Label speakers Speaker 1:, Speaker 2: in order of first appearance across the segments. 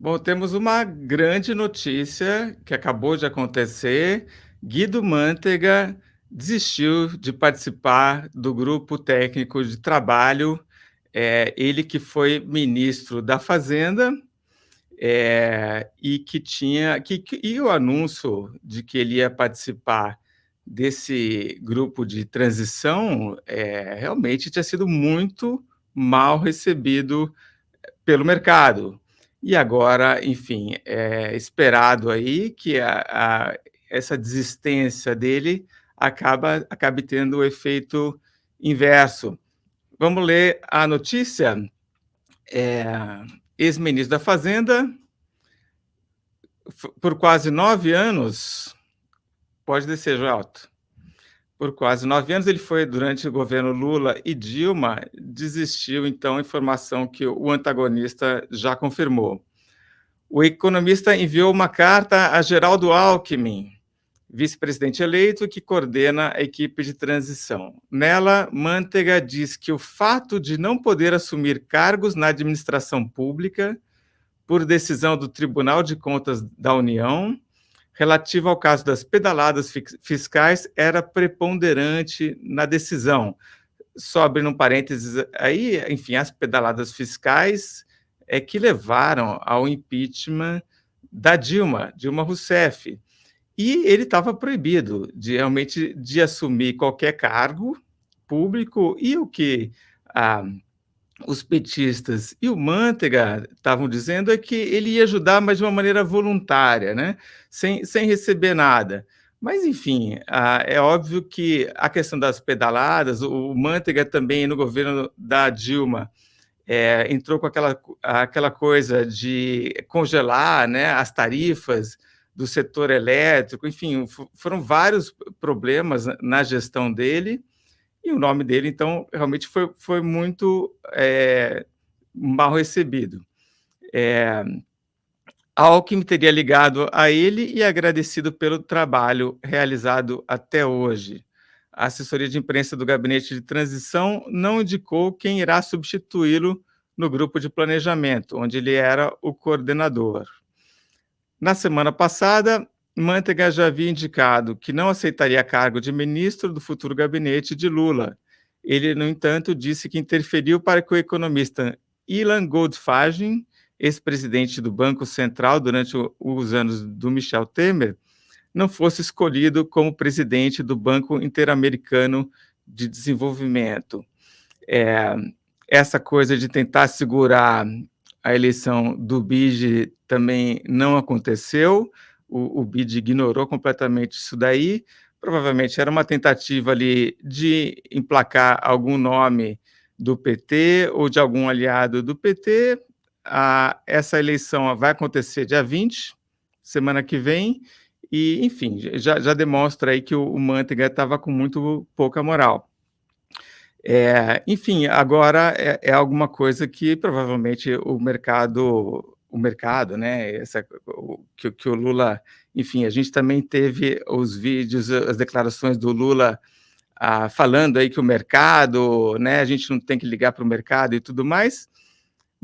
Speaker 1: Bom, temos uma grande notícia que acabou de acontecer. Guido Mantega desistiu de participar do grupo técnico de trabalho. Ele que foi ministro da Fazenda, e que tinha e o anúncio de que ele ia participar desse grupo de transição, realmente tinha sido muito mal recebido pelo mercado. E agora, enfim, é esperado aí que essa desistência dele acabe tendo o efeito inverso. Vamos ler a notícia? Eh, Ex-ministro da Fazenda, por quase 9 anos, pode descer, Joelto. Por quase 9 anos, ele foi durante o governo Lula e Dilma, desistiu, então, a informação que o antagonista já confirmou. O economista enviou uma carta a Geraldo Alckmin, vice-presidente eleito, que coordena a equipe de transição. Nela, Mantega diz que o fato de não poder assumir cargos na administração pública, por decisão do Tribunal de Contas da União, relativa ao caso das pedaladas fiscais, era preponderante na decisão. Sobre num parênteses aí, enfim, as pedaladas fiscais é que levaram ao impeachment da Dilma Rousseff. E ele estava proibido de realmente de assumir qualquer cargo público, e o que ah, os petistas e o Mantega estavam dizendo é que ele ia ajudar, mas de uma maneira voluntária, né? Sem receber nada. Mas, enfim, é óbvio que a questão das pedaladas, o Mantega também, no governo da Dilma, entrou com aquela coisa de congelar, né, as tarifas do setor elétrico, enfim, foram vários problemas na gestão dele, e o nome dele, então, realmente foi muito mal recebido. Alckmin teria ligado a ele e agradecido pelo trabalho realizado até hoje. A assessoria de imprensa do gabinete de transição não indicou quem irá substituí-lo no grupo de planejamento, onde ele era o coordenador. Na semana passada, Mantega já havia indicado que não aceitaria cargo de ministro do futuro gabinete de Lula. Ele, no entanto, disse que interferiu para que o economista Ilan Goldfagen, ex-presidente do Banco Central durante os anos do Michel Temer, não fosse escolhido como presidente do Banco Interamericano de Desenvolvimento. É, Essa coisa de tentar segurar a eleição do BID também não aconteceu. O BID ignorou completamente isso daí. Provavelmente era uma tentativa ali de emplacar algum nome do PT ou de algum aliado do PT. Essa eleição vai acontecer dia 20, semana que vem, e, enfim, já demonstra aí que o Mantega estava com muito pouca moral. Enfim, agora é alguma coisa que provavelmente o mercado, né, que o Lula, enfim, a gente também teve os vídeos, as declarações do Lula, falando aí que o mercado, né, a gente não tem que ligar para o mercado e tudo mais,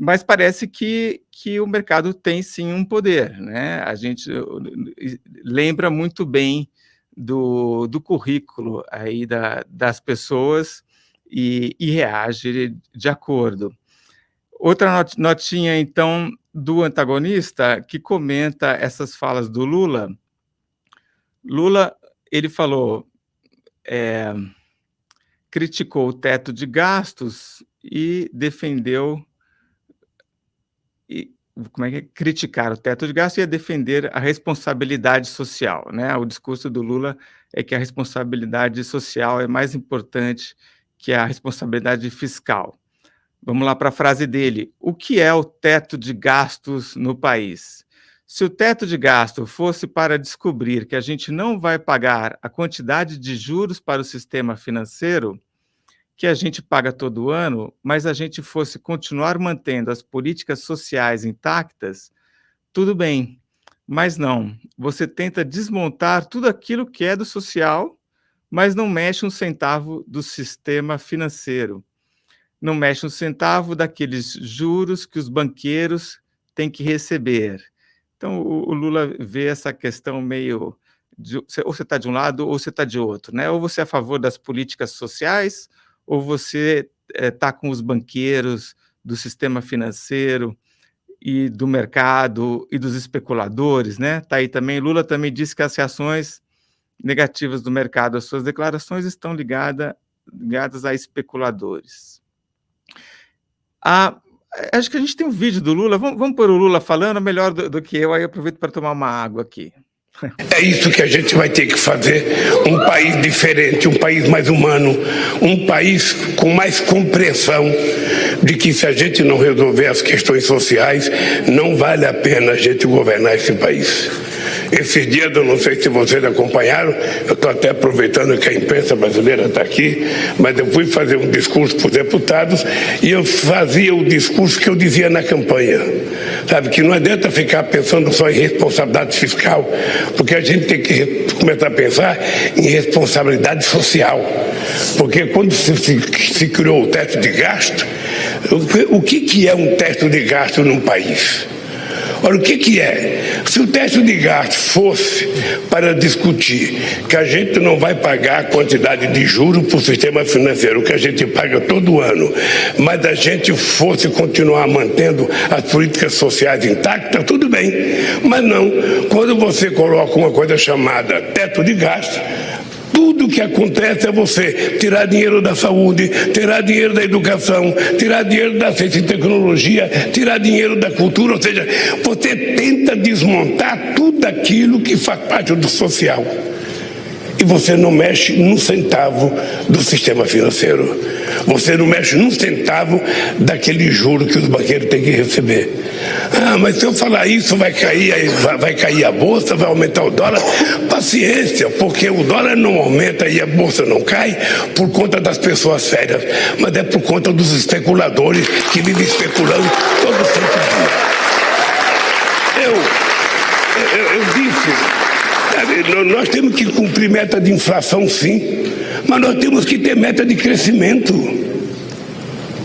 Speaker 1: mas parece que o mercado tem sim um poder, né? A gente lembra muito bem do currículo aí das pessoas e reage de acordo. Outra notinha, então, do antagonista, que comenta essas falas do Lula. Lula, ele falou, criticou o teto de gastos e defendeu e como é que é? Criticar o teto de gastos e defender a responsabilidade social, né. O discurso do Lula é que a responsabilidade social é mais importante que a responsabilidade fiscal. Vamos lá para a frase dele: "O que é o teto de gastos no país? Se o teto de gasto fosse para descobrir que a gente não vai pagar a quantidade de juros para o sistema financeiro que a gente paga todo ano, mas a gente fosse continuar mantendo as políticas sociais intactas, tudo bem. Mas não, você tenta desmontar tudo aquilo que é do social, mas não mexe um centavo do sistema financeiro. Não mexe um centavo daqueles juros que os banqueiros tem que receber. Então o Lula vê essa questão meio ou você está de um lado ou você está de outro, né? Ou você é a favor das políticas sociais, ou você está com os banqueiros do sistema financeiro e do mercado e dos especuladores, né? Tá aí também, Lula também disse que as reações negativas do mercado às suas declarações estão ligadas a especuladores. Acho que a gente tem um vídeo do Lula, vamos pôr o Lula falando melhor do que eu, aí eu aproveito para tomar uma água aqui.
Speaker 2: É isso que a gente vai ter que fazer, um país diferente, um país mais humano, um país com mais compreensão de que se a gente não resolver as questões sociais, não vale a pena a gente governar esse país. Esses dias, eu não sei se vocês acompanharam, eu estou até aproveitando que a imprensa brasileira está aqui, mas eu fui fazer um discurso para os deputados e eu fazia o discurso que eu dizia na campanha. Sabe, que não adianta ficar pensando só em responsabilidade fiscal, porque a gente tem que começar a pensar em responsabilidade social. Porque quando se criou o teto de gasto, o que é um teto de gasto num país? Olha, o que é? Se o teto de gasto fosse para discutir que a gente não vai pagar a quantidade de juros para o sistema financeiro que a gente paga todo ano, mas a gente fosse continuar mantendo as políticas sociais intactas, tudo bem. Mas não, quando você coloca uma coisa chamada teto de gasto, tudo que acontece é você tirar dinheiro da saúde, tirar dinheiro da educação, tirar dinheiro da ciência e tecnologia, tirar dinheiro da cultura, ou seja, você tenta desmontar tudo aquilo que faz parte do social. E você não mexe num centavo do sistema financeiro. Você não mexe num centavo daquele juro que os banqueiros têm que receber. Ah, mas se eu falar isso, vai cair a bolsa, vai aumentar o dólar. Paciência, porque o dólar não aumenta e a bolsa não cai por conta das pessoas sérias, mas é por conta dos especuladores que vivem especulando todo santo dia. Eu disse... Nós temos que cumprir meta de inflação, sim, mas nós temos que ter meta de crescimento.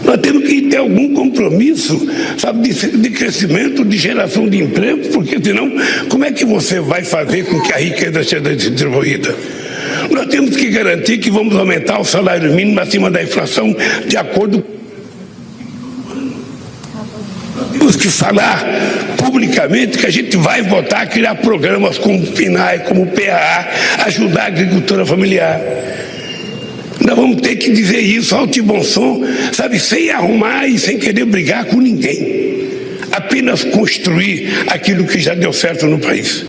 Speaker 2: Nós temos que ter algum compromisso, sabe, de crescimento, de geração de emprego, porque senão, como é que você vai fazer com que a riqueza seja distribuída? Nós temos que garantir que vamos aumentar o salário mínimo acima da inflação, de acordo. Temos que falar publicamente que a gente vai votar a criar programas como o PNAE, como o PAA, ajudar a agricultura familiar. Nós vamos ter que dizer isso alto e bom som, sabe, sem arrumar e sem querer brigar com ninguém. Apenas construir aquilo que já deu certo no país.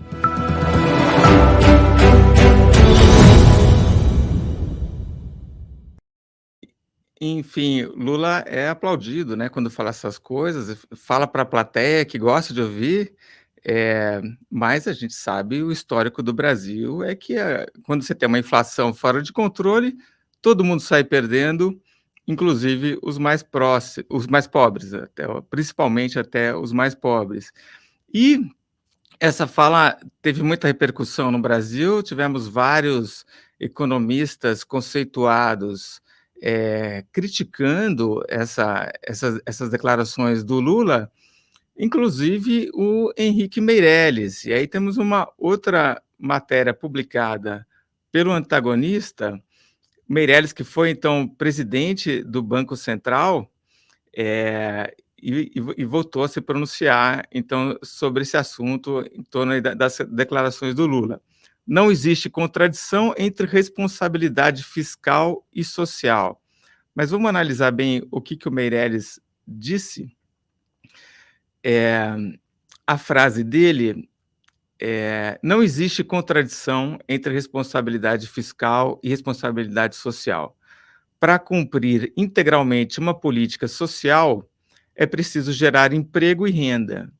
Speaker 1: Enfim, Lula é aplaudido, né, quando fala essas coisas, fala para a plateia que gosta de ouvir, mas a gente sabe o histórico do Brasil é que quando você tem uma inflação fora de controle, todo mundo sai perdendo, inclusive os mais pobres, principalmente até os mais pobres. E essa fala teve muita repercussão no Brasil, tivemos vários economistas conceituados criticando essas declarações do Lula, inclusive o Henrique Meirelles. E aí temos uma outra matéria publicada pelo Antagonista, Meirelles, que foi então presidente do Banco Central, e voltou a se pronunciar então sobre esse assunto em torno aí das declarações do Lula. Não existe contradição entre responsabilidade fiscal e social. Mas vamos analisar bem o que o Meirelles disse. A frase dele não existe contradição entre responsabilidade fiscal e responsabilidade social. Para cumprir integralmente uma política social, é preciso gerar emprego e renda.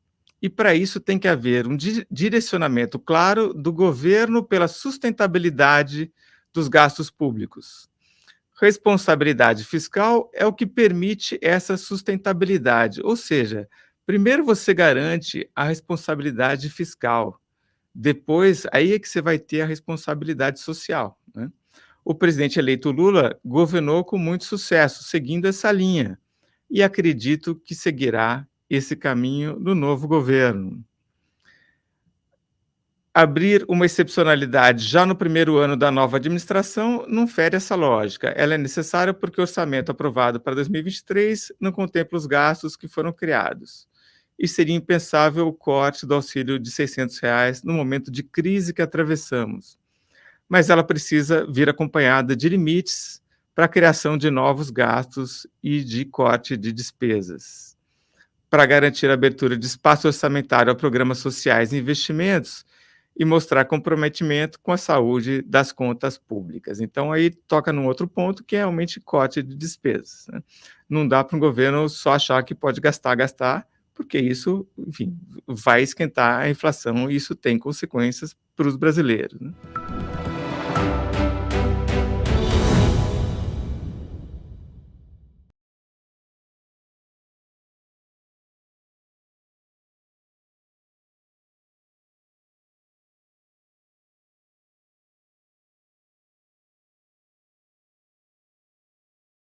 Speaker 1: E para isso tem que haver um direcionamento claro do governo pela sustentabilidade dos gastos públicos. Responsabilidade fiscal é o que permite essa sustentabilidade, ou seja, primeiro você garante a responsabilidade fiscal, depois aí é que você vai ter a responsabilidade social, né? O presidente eleito Lula governou com muito sucesso, seguindo essa linha, e acredito que seguirá esse caminho no novo governo. Abrir uma excepcionalidade já no primeiro ano da nova administração não fere essa lógica. Ela é necessária porque o orçamento aprovado para 2023 não contempla os gastos que foram criados. E seria impensável o corte do auxílio de R$ 600 no momento de crise que atravessamos. Mas ela precisa vir acompanhada de limites para a criação de novos gastos e de corte de despesas. Para garantir a abertura de espaço orçamentário a programas sociais e investimentos, e mostrar comprometimento com a saúde das contas públicas. Então, aí toca num outro ponto, que é realmente corte de despesas, né? Não dá para um governo só achar que pode gastar, porque isso, enfim, vai esquentar a inflação e isso tem consequências para os brasileiros, né?